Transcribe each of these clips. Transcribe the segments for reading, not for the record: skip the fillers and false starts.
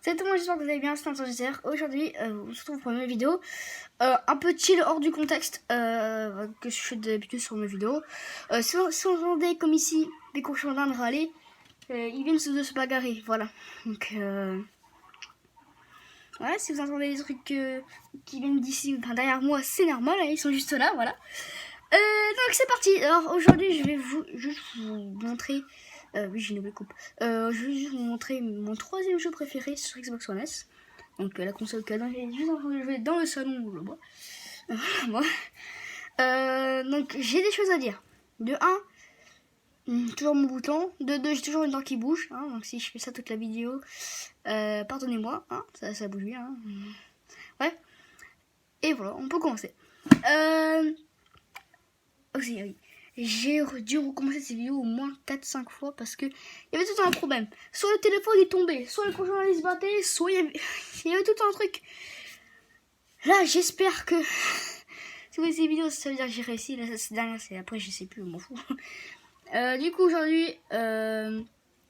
Salut tout le monde, j'espère que vous allez bien, c'est Antoine. Aujourd'hui, on se retrouve pour une nouvelle vidéo. Un peu chill hors du contexte que je fais d'habitude sur mes vidéos. Si vous entendez comme ici des cochons d'Inde râler, ils viennent de se bagarrer, voilà. Donc, voilà, si vous entendez des trucs qui viennent d'ici, enfin, derrière moi, c'est normal, hein, ils sont juste là, voilà. Donc c'est parti. Alors aujourd'hui, je vais juste vous montrer. Oui, j'ai une nouvelle coupe. Je vais juste vous montrer mon troisième jeu préféré sur Xbox One S. Donc la console cadeau, j'ai juste en train de jouer dans le salon où je bois. Moi. Donc j'ai des choses à dire. De 1, toujours mon bouton. De 2, j'ai toujours une dent qui bouge. Hein, donc si je fais ça toute la vidéo, pardonnez-moi. Hein, ça bouge bien. Hein. Ouais. Et voilà, on peut commencer. Aussi, oui. J'ai dû recommencer cette vidéo au moins 4-5 fois parce que il y avait tout un problème. Soit le téléphone est tombé, soit le cochon allait se battre, soit il y avait tout un truc. Là, j'espère que si vous voyez ces vidéos, ça veut dire que j'ai réussi. Là, cette dernière, c'est après, je sais plus, je m'en fous. Du coup, aujourd'hui, je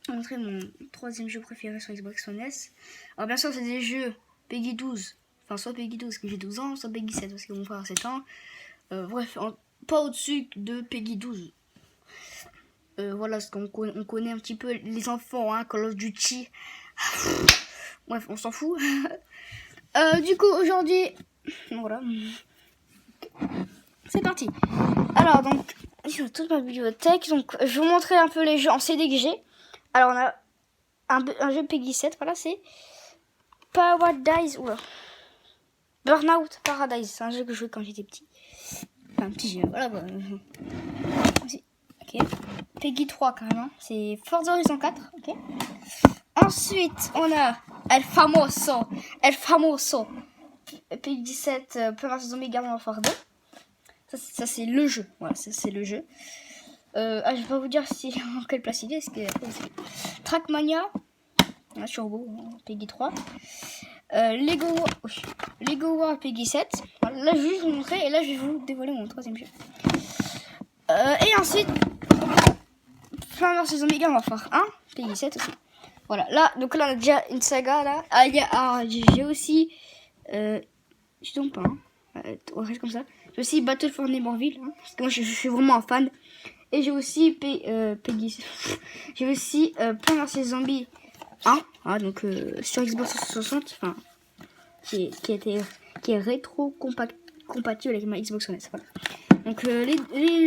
vais montrer mon troisième jeu préféré sur Xbox One S. Alors, bien sûr, c'est des jeux Peggy 12. Enfin, soit Peggy 12 parce que j'ai 12 ans, soit Peggy 7 parce que mon frère a 7 ans. Bref, pas au-dessus de Peggy 12. Voilà, parce qu'on connaît un petit peu les enfants, hein, Call of Duty. Bref, on s'en fout. Du coup, aujourd'hui, voilà. C'est parti. Alors, donc, sur toute ma bibliothèque, donc, je vais vous montrer un peu les jeux en CD que j'ai. Alors, on a un jeu Peggy 7, voilà, c'est Paradise, oula. Burnout Paradise, c'est un jeu que je jouais quand j'étais petit. Enfin, petit jeu, voilà, quoi. Ok. Peggy 3 carrément, c'est Forza Horizon 4, ok. Ensuite, on a El Famoso, Peggy 17, Plants vs Zombies Garden Warfare 2. Ça c'est le jeu, voilà, ça c'est le jeu. Je vais pas vous dire si en quelle place il est, parce que Trackmania, Turbo, Peggy 3. Lego War Peggy 7. Voilà, là je vais vous montrer et là je vais vous dévoiler mon troisième jeu. Et ensuite Plants vs Zombies Garden Warfare 1, Peggy 7 aussi. Voilà, là, donc là on a déjà une saga là. J'ai aussi je tombe pas, hein. On reste comme ça. J'ai aussi Battle for Neighborville, hein, parce que moi je suis vraiment un fan. Et j'ai aussi Peggy. J'ai aussi Plants vs Zombies 1, hein, donc sur Xbox 360, enfin qui est rétro compatible avec ma Xbox One S. Voilà. Donc les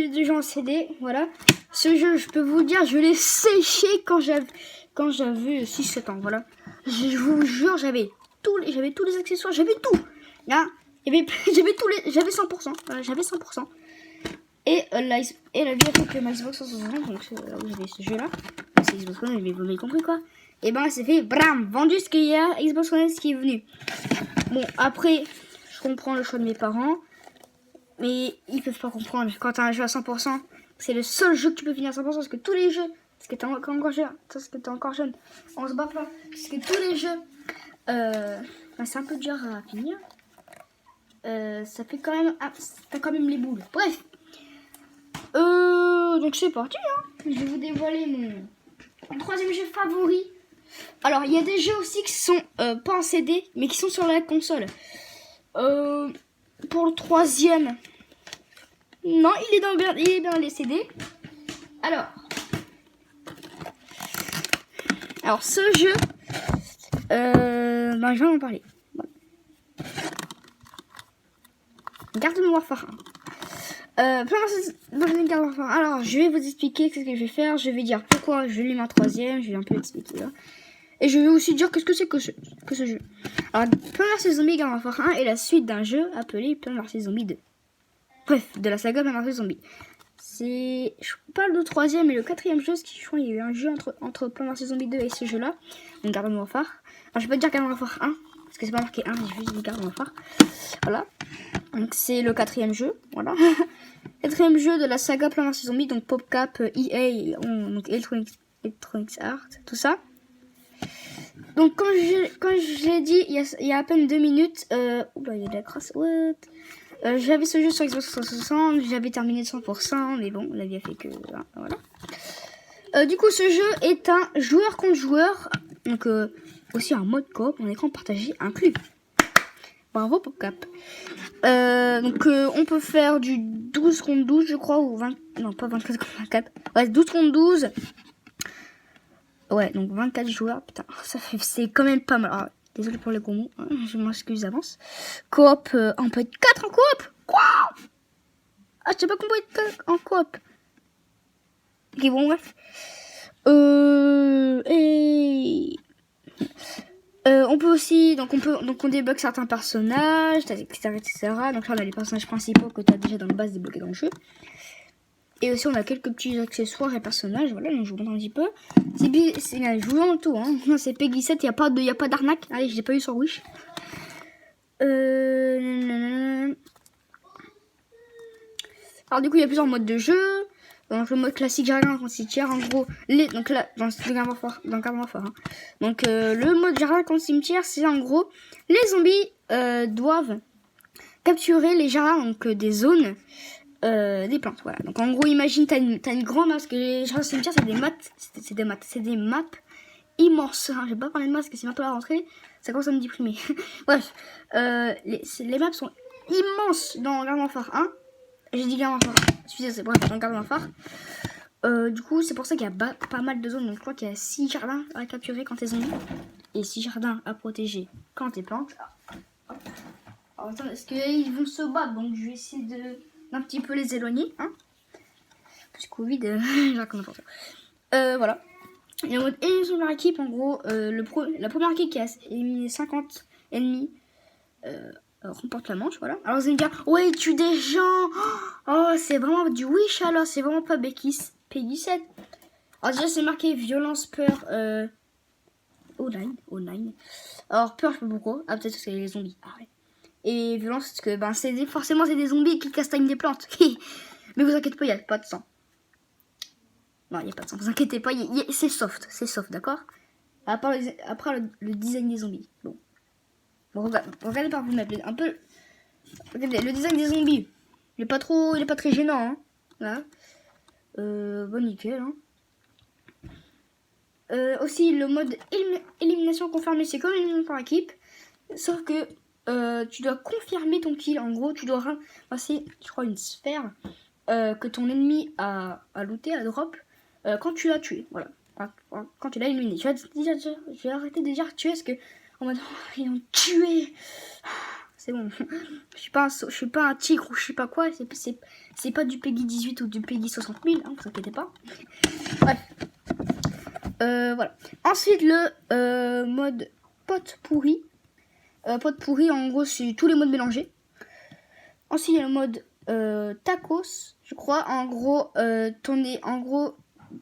deux jeux en CD, voilà. Ce jeu, je peux vous dire, je l'ai séché quand j'avais 6-7 ans, voilà. Je vous jure, j'avais tous les accessoires, j'avais tout. Hein, j'avais 100%, voilà, j'avais 100%. Et la vie a fait que ma Xbox 360, donc là où j'avais ce jeu-là, c'est Xbox One, vous m'avez compris quoi. Et ben, c'est fait, bram, vendu ce qu'il y a, Xbox One S qui est venu. Bon, après, je comprends le choix de mes parents, mais ils peuvent pas comprendre. Quand t'as un jeu à 100%, c'est le seul jeu que tu peux finir à 100% parce que tous les jeux, parce que t'es encore jeune, on se bat pas, parce que tous les jeux, c'est un peu dur à finir. Ça fait quand même, t'as quand même les boules. Bref, donc c'est parti, hein. Je vais vous dévoiler mon troisième jeu favori. Alors, il y a des jeux aussi qui sont pas en CD, mais qui sont sur la console. Pour le troisième, non, il est bien les CD. Alors ce jeu, je vais en parler. Voilà. Garden Warfare 1. Garden Warfare 1. Alors, je vais vous expliquer ce que je vais faire. Je vais dire pourquoi je l'ai mis en troisième. Je vais un peu expliquer là. Et je vais aussi dire qu'est-ce que c'est que ce jeu. Alors, Plants vs Zombies Garden Warfare 1 est la suite d'un jeu appelé Plants vs Zombies 2. Bref, de la saga Plants vs Zombies. Je parle du troisième et le quatrième jeu, parce que je crois qu'il y a eu un jeu entre Plants vs Zombies 2 et ce jeu-là. Donc Garden Warfare. Alors, je vais pas dire Garden Warfare 1, parce que c'est pas marqué 1, j'ai juste dit Garden Warfare. Voilà. Donc c'est le quatrième jeu, voilà. Quatrième jeu de la saga Plants vs Zombies, donc PopCap, EA, donc Electronic Arts, tout ça. Donc comme je l'ai dit il y a à peine 2 minutes, oula, il y a de la crasse, what? J'avais ce jeu sur Xbox 360, j'avais terminé de 100%, mais bon, la vie a fait que, voilà. Du coup, ce jeu est un joueur contre joueur, donc aussi un mode coop en écran partagé inclus. Bravo PopCap. On peut faire du 12 contre 12 je crois, ou 20... Non, pas 24 contre 24. Ouais, 12 contre 12. Ouais, donc 24 joueurs. Putain, c'est quand même pas mal. Alors, désolé pour les gros mots, hein, je m'excuse d'avance. Coop, on peut être 4 en coop. Quoi? Ah, je sais pas qu'on peut être 4 en coop. Ok, bon, bref. On peut aussi, donc on débloque certains personnages, etc., etc. Donc là, on a les personnages principaux que tu as déjà dans la base débloqués dans le jeu. Et aussi, on a quelques petits accessoires et personnages. Voilà, donc je vous montre un petit peu. Je vous montre tout, hein. C'est Peggy 7, il n'y a pas d'arnaque. Allez, je l'ai pas eu sur Wish. Alors, du coup, il y a plusieurs modes de jeu. Donc le mode classique jardin contre cimetière, en gros, donc là, dans Garden Warfare, hein. Donc le mode jardin contre cimetière, c'est en gros, les zombies doivent capturer les jardins, donc des zones, des plantes, voilà. Donc en gros, imagine, t'as une grande masse, que les jardins cimetières, c'est des maps immenses, hein. Je vais pas parler de masse, parce que c'est bientôt la rentrée, ça commence à me déprimer. Bref, les maps sont immenses dans Garden Warfare 1. J'ai dit Garden Warfare 1. Excusez, c'est bref, dans Garden Warfare. Du coup, c'est pour ça qu'il y a pas mal de zones. Donc, je crois qu'il y a 6 jardins à capturer quand t'es zombie. Et 6 jardins à protéger quand t'es plantes. Alors, attends, est-ce qu'ils vont se battre? Donc, je vais essayer d'un petit peu les éloigner. Hein, parce que Covid, j'ai raconté n'importe quoi. Voilà. Et en mode élimination par équipe, en gros, la première équipe qui a éliminé 50 ennemis remporte la manche, voilà. Alors vous allez me dire, ouais, tue des gens. Oh, c'est vraiment du Wish alors, c'est vraiment pas Peggy 7. Alors déjà, c'est marqué violence, peur, online. Alors peur, je sais pas pourquoi. Ah, peut-être parce que c'est les zombies. Ah ouais. Et violence, parce que forcément c'est des zombies qui castagnent des plantes. Mais vous inquiétez pas, il n'y a pas de sang. Non, il n'y a pas de sang, vous inquiétez pas, c'est soft, d'accord. Après le design des zombies. Bon, regardez par vous-même un peu. Regardez, le design des zombies. Il est pas très gênant, hein. Voilà. Bon, nickel, hein. Aussi, le mode élimination confirmée, c'est comme élimination par équipe. Sauf que tu dois confirmer ton kill. En gros, tu dois ramasser, je crois, une sphère que ton ennemi a looté, a drop, quand tu l'as tué. Voilà. Quand tu l'as éliminé. Je vais arrêter de dire tuer parce que en mode, oh, ils ont tué. C'est bon. Je suis pas un tigre ou je sais pas quoi. C'est pas du Peggy 18 ou du Peggy 60 000. Hein, vous inquiétez pas. Bref. Voilà. Ensuite, le mode pote pourri. Pote pourri, en gros, c'est tous les modes mélangés. Ensuite, il y a le mode tacos, je crois. En gros,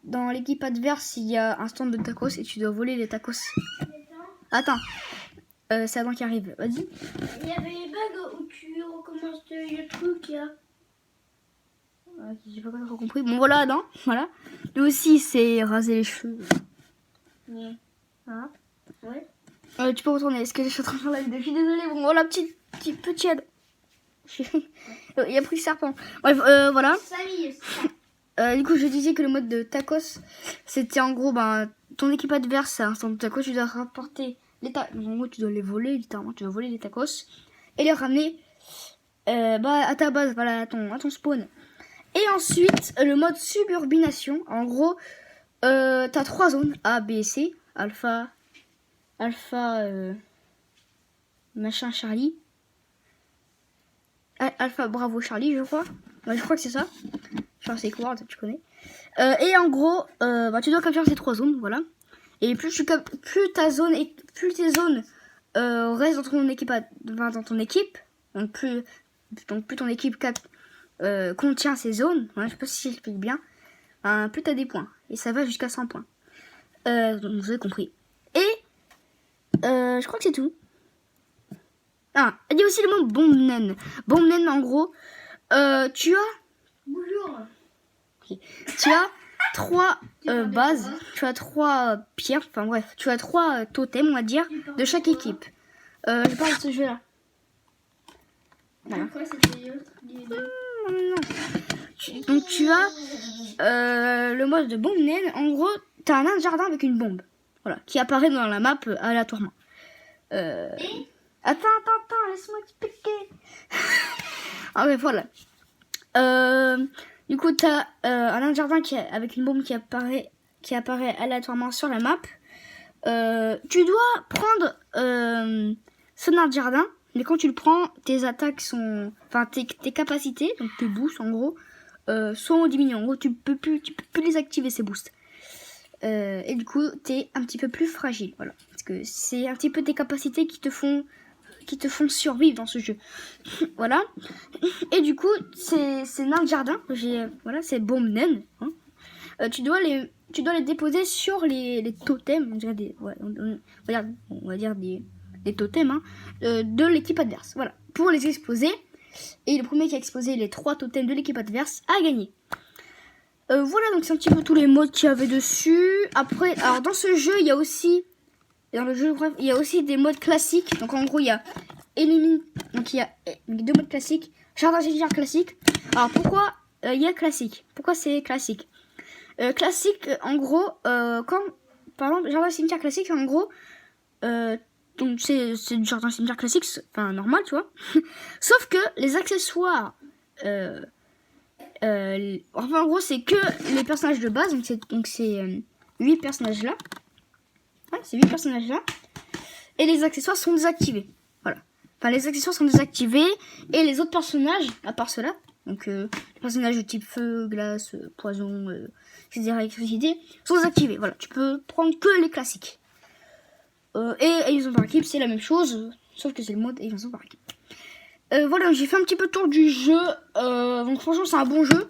dans l'équipe adverse, il y a un stand de tacos et tu dois voler les tacos. Attends. C'est Adam qui arrive. Vas-y. Il y avait les bugs où tu recommences le truc là. J'ai pas trop compris. Bon voilà Adam. Voilà. Lui aussi c'est raser les cheveux. Ouais. Voilà. Ouais. Tu peux retourner. Est-ce que je suis en train de faire la vidéo? Je suis désolée. Bon voilà petit Ad. Il a pris le serpent. Bref voilà. Du coup je disais que le mode de tacos c'était en gros ton équipe adverse c'est un stand de tacos. Tu dois rapporter en gros tu dois les voler littéralement, tu dois voler les tacos et les ramener à ta base, voilà, à ton spawn. Et ensuite le mode suburbination, en gros t'as 3 zones A, B et C, alpha machin Charlie, alpha bravo Charlie je crois. Ouais, je crois que c'est ça, genre c'est quoi tu connais. Et en gros tu dois capturer ces 3 zones, voilà. Et plus tes zones restent dans ton équipe, donc plus ton équipe contient ces zones, ouais, je sais pas si j'explique bien, plus t'as des points. Et ça va jusqu'à 100 points. Donc vous avez compris. Et je crois que c'est tout. Ah, il y a aussi le mot bombe-naine. Bombe-naine, en gros, tu as... Bonjour. Okay. Tu as 3 bases, tu as 3 pierres, enfin bref, tu as 3 totems, on va dire, de chaque équipe. Je parle de ce jeu-là. Voilà. Donc tu as le mode de bombe naine. En gros, tu as un nain de jardin avec une bombe. voilà, qui apparaît dans la map aléatoirement. Attends, laisse-moi expliquer. Ah ouais, voilà. Du coup, t'as un nain de jardin avec une bombe qui apparaît aléatoirement sur la map. Tu dois prendre ce nain de jardin, mais quand tu le prends, tes attaques sont, enfin tes capacités, donc tes boosts en gros, sont diminuées. En gros, tu peux plus les activer ces boosts. Et du coup, t'es un petit peu plus fragile, voilà, parce que c'est un petit peu tes capacités qui te font survivre dans ce jeu. Voilà. Et du coup, ces nains de jardin, voilà, ces bombes naines, hein, tu dois les déposer sur les totems, on dirait on va dire des totems, hein, de l'équipe adverse. Voilà, pour les exploser. Et le premier qui a explosé les 3 totems de l'équipe adverse a gagné. Voilà, donc c'est un petit peu tous les modes qu'il y avait dessus. Après, alors dans ce jeu, il y a aussi des modes classiques. Donc en gros, il y a élimine. Donc il y a 2 modes classiques. Jardin cimetière classique. Alors pourquoi il y a classique? Pourquoi c'est classique? Classique, en gros, quand par exemple jardin cimetière classique, en gros, donc c'est du jardin cimetière classique, enfin normal, tu vois. Sauf que les accessoires, enfin en gros c'est que les personnages de base, donc c'est 8 personnages là. Ouais, c'est 8 personnages là. Et les accessoires sont désactivés. Voilà. Enfin, les accessoires sont désactivés. Et les autres personnages, à part ceux-là, donc les personnages de type feu, glace, poison, etc., électricité, sont désactivés. Voilà. Tu peux prendre que les classiques. Et élimination par équipe, c'est la même chose. Sauf que c'est le mode élimination par équipe. Voilà, j'ai fait un petit peu le tour du jeu. Donc franchement, c'est un bon jeu.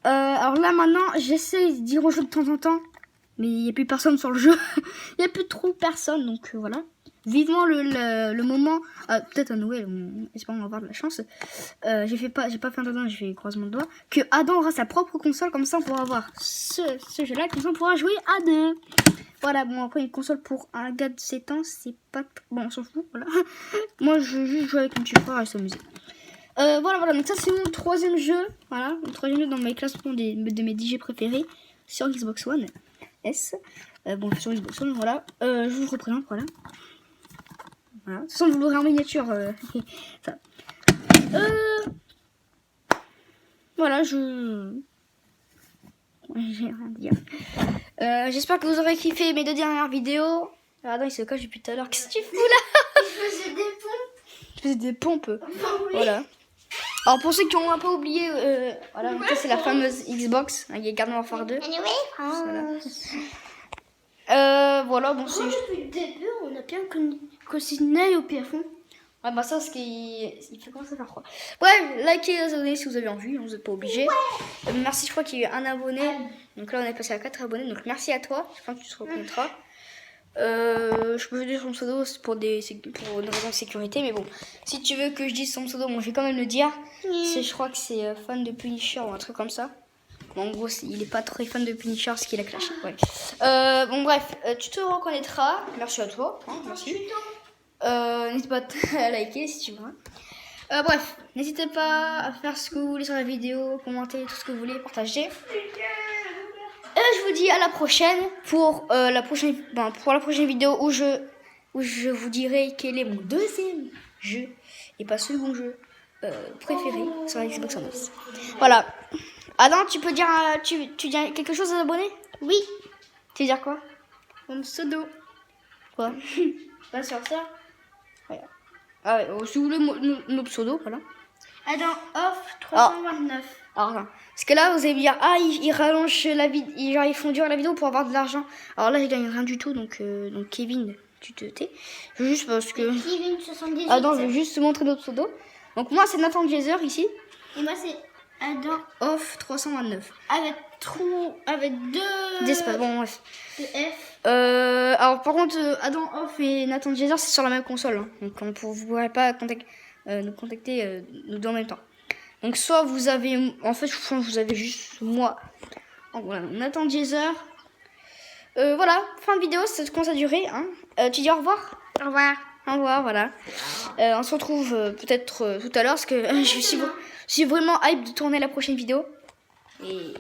Alors là, maintenant, j'essaie d'y rejouer de temps en temps. Mais il n'y a plus personne sur le jeu. Il n'y a plus trop personne. Donc voilà. Vivement le moment. Peut-être à Noël. Espérons avoir de la chance. J'ai pas fait un temps, j'ai fait croisement de doigts. Que Adam aura sa propre console. Comme ça, on pourra avoir ce jeu-là. Comme ça, on pourra jouer à 2. Voilà. Bon, après, une console pour un gars de 7 ans, c'est pas. Bon, on s'en fout. Voilà. Moi, je veux juste jouer avec mon petit frère et s'amuser. Voilà. Donc, ça, c'est mon 3e jeu. Voilà. Mon 3e jeu dans mes classements de mes DJ préférés sur Xbox One. Bon, sur Xbox One, voilà. Je vous représente, voilà. Voilà. De toute façon, vous l'aurez en miniature. Ça. Voilà, j'ai rien à dire. J'espère que vous aurez kiffé mes 2 dernières vidéos. Adam, il se cache depuis tout à l'heure. Qu'est-ce que tu fous là? Je faisais des pompes. Je faisais des pompes. Oui. Voilà. Alors, pour ceux qui n'ont pas oublié, voilà, donc ça, c'est la fameuse Xbox. Il y a Garden Warfare 2. Voilà, bon, c'est juste. Depuis le début, on a bien cuisiné au plafond. Ouais, bah ça, il fait commencer à faire froid. Bref, likez, abonnez si vous avez envie, vous n'êtes pas obligé. Merci, je crois qu'il y a eu un abonné. Donc là, on est passé à 4 abonnés. Donc merci à toi, je pense que tu te reconnaîtras. Je peux dire son pseudo pour une raison de sécurité, mais bon, si tu veux que je dise son pseudo, bon, je vais quand même le dire. Je crois que c'est fan de Punisher ou un truc comme ça. Bon, en gros, il est pas très fan de Punisher, ce qu'il a clashé. Ouais. Bon, bref, tu te reconnaîtras. Merci à toi. Hein, merci. N'hésite pas à liker si tu veux. Bref, n'hésitez pas à faire ce que vous voulez sur la vidéo, commenter tout ce que vous voulez, partager. Je vous dis à la prochaine pour la prochaine vidéo où je vous dirai quel est mon 2e jeu et pas second jeu préféré sur la Xbox One S. Voilà. Adam, tu peux dire tu dis quelque chose aux abonnés? Oui. Tu veux dire quoi? Mon pseudo. Quoi? Pas sur ça. Ouais. Ah ouais, si vous voulez nos pseudos, voilà. Adam off 329. Alors, parce que là, vous allez me dire, ils rallongent la vidéo, ils font durer la vidéo pour avoir de l'argent. Alors là, je gagne rien du tout, donc Kevin, tu te tais. Juste parce que. Kevin 78. Attends, je vais juste te montrer notre pseudo. Donc moi, c'est Nathan Glazer ici. Et moi, c'est Adam Off 329. Avec 2 d'espace. Bon, bref. de F. Alors par contre, Adam Off et Nathan Glazer, c'est sur la même console. Hein. Donc vous ne pourrez pas nous contacter nous deux en même temps. Donc soit vous avez, en fait, je pense que vous avez juste moi. Donc, voilà, Nathan Glazer. Voilà, fin de vidéo, ça commence à durer. Hein. Tu dis au revoir? Au revoir. Au revoir, voilà. On se retrouve peut-être tout à l'heure parce que je suis vraiment hype de tourner la prochaine vidéo. Et